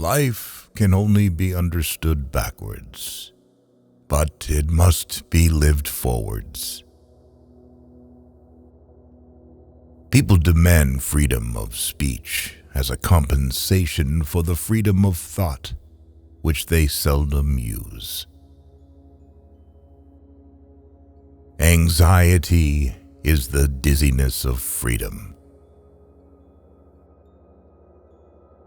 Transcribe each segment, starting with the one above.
Life can only be understood backwards, but it must be lived forwards. People demand freedom of speech as a compensation for the freedom of thought, which they seldom use. Anxiety is the dizziness of freedom.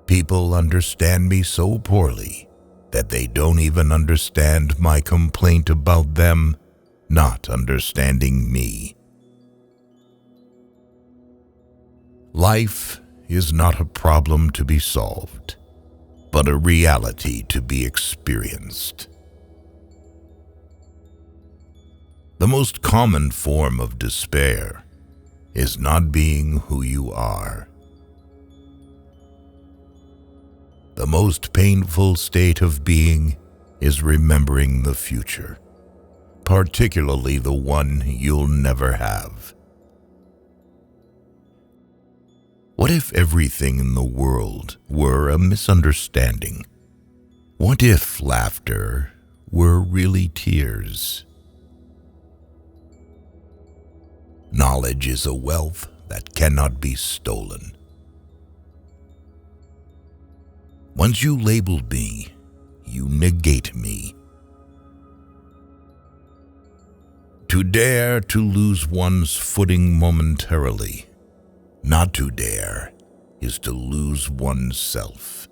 People understand me so poorly that they don't even understand my complaint about them not understanding me. Life is not a problem to be solved, but a reality to be experienced. The most common form of despair is not being who you are. The most painful state of being is remembering the future, particularly the one you'll never have. What if everything in the world were a misunderstanding? What if laughter were really tears? Knowledge is a wealth that cannot be stolen. Once you labeled me, you negate me. To dare to lose one's footing momentarily, not to dare, is to lose oneself.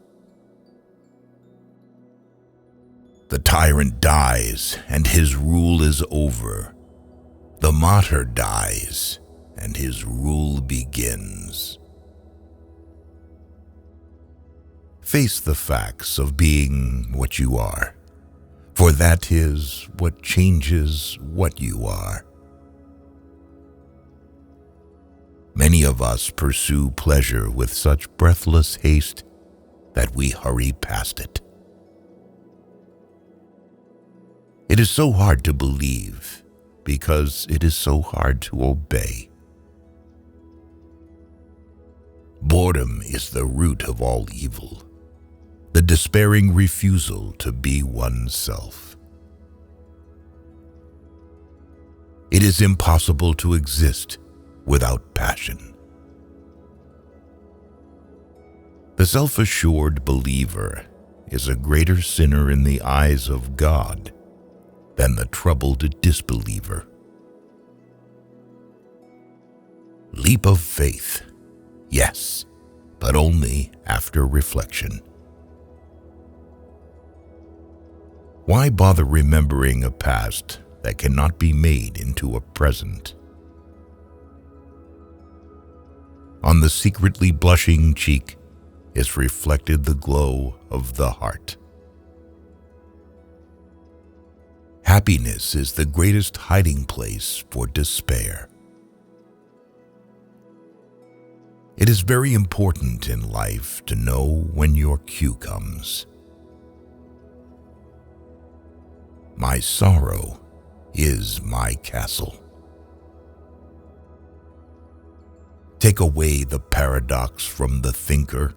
The tyrant dies, and his rule is over. The martyr dies, and his rule begins. Face the facts of being what you are, for that is what changes what you are. Many of us pursue pleasure with such breathless haste that we hurry past it. It is so hard to believe because it is so hard to obey. Boredom is the root of all evil, the despairing refusal to be oneself. It is impossible to exist without passion. The self-assured believer is a greater sinner in the eyes of God than the troubled disbeliever. Leap of faith, yes, but only after reflection. Why bother remembering a past that cannot be made into a present? On the secretly blushing cheek is reflected the glow of the heart. Happiness is the greatest hiding place for despair. It is very important in life to know when your cue comes. My sorrow is my castle. Take away the paradox from the thinker,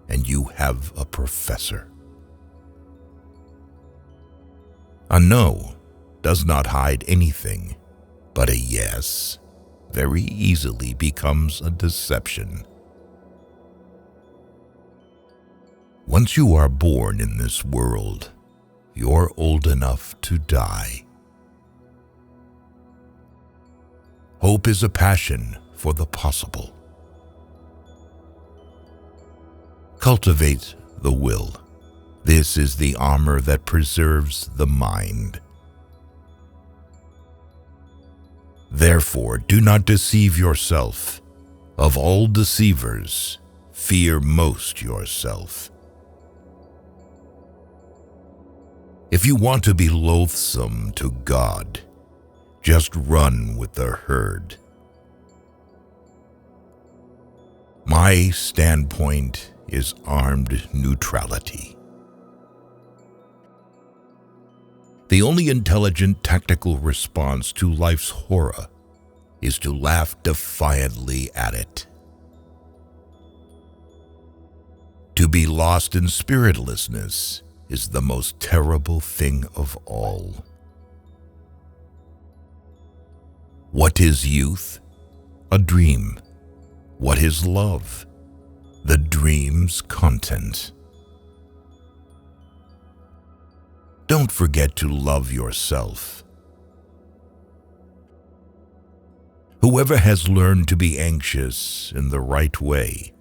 and you have a professor. A no does not hide anything, but a yes very easily becomes a deception. Once you are born in this world, you're old enough to die. Hope is a passion for the possible. Cultivate the will. This is the armor that preserves the mind. Therefore, do not deceive yourself. Of all deceivers, fear most yourself. If you want to be loathsome to God, just run with the herd. My standpoint is armed neutrality. The only intelligent tactical response to life's horror is to laugh defiantly at it. To To be lost in spiritlessness is the most terrible thing of all. What is youth? A dream. What is love? The dream's content. Don't forget to love yourself. Whoever has learned to be anxious in the right way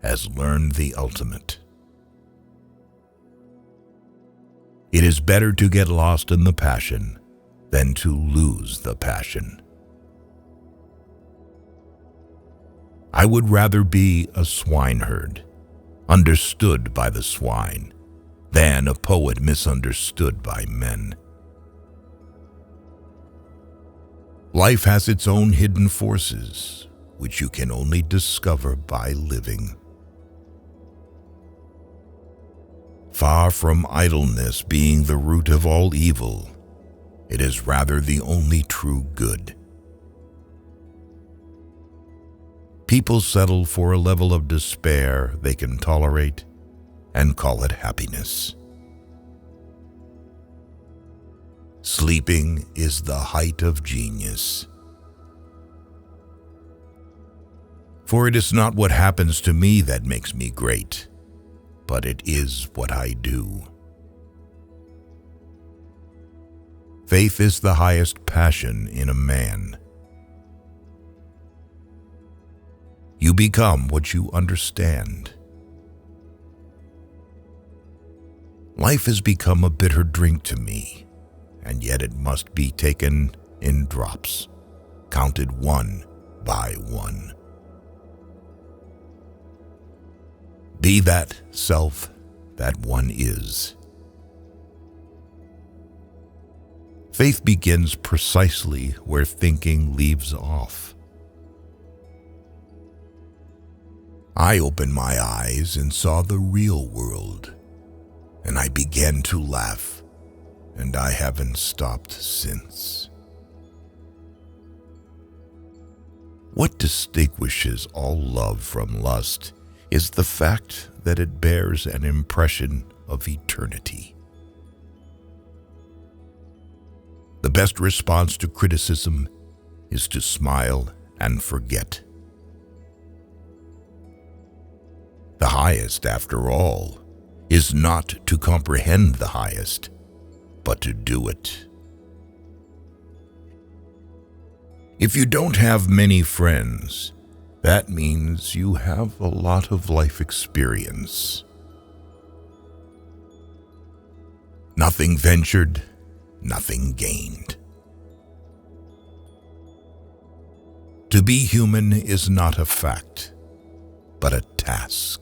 has learned the ultimate. It is better to get lost in the passion than to lose the passion. I would rather be a swineherd, understood by the swine, than a poet misunderstood by men. Life has its own hidden forces, which you can only discover by living. Far from idleness being the root of all evil, it is rather the only true good. People settle for a level of despair they can tolerate and call it happiness. Sleeping is the height of genius. For it is not what happens to me that makes me great, but it is what I do. Faith is the highest passion in a man. You become what you understand. Life has become a bitter drink to me, and yet it must be taken in drops, counted one by one. Be that self that one is. Faith begins precisely where thinking leaves off. I opened my eyes and saw the real world, and I began to laugh, and I haven't stopped since. What distinguishes all love from lust is the fact that it bears an impression of eternity. The best response to criticism is to smile and forget. The highest, after all, is not to comprehend the highest, but to do it. If you don't have many friends, that means you have a lot of life experience. Nothing ventured, nothing gained. To be human is not a fact, but a task.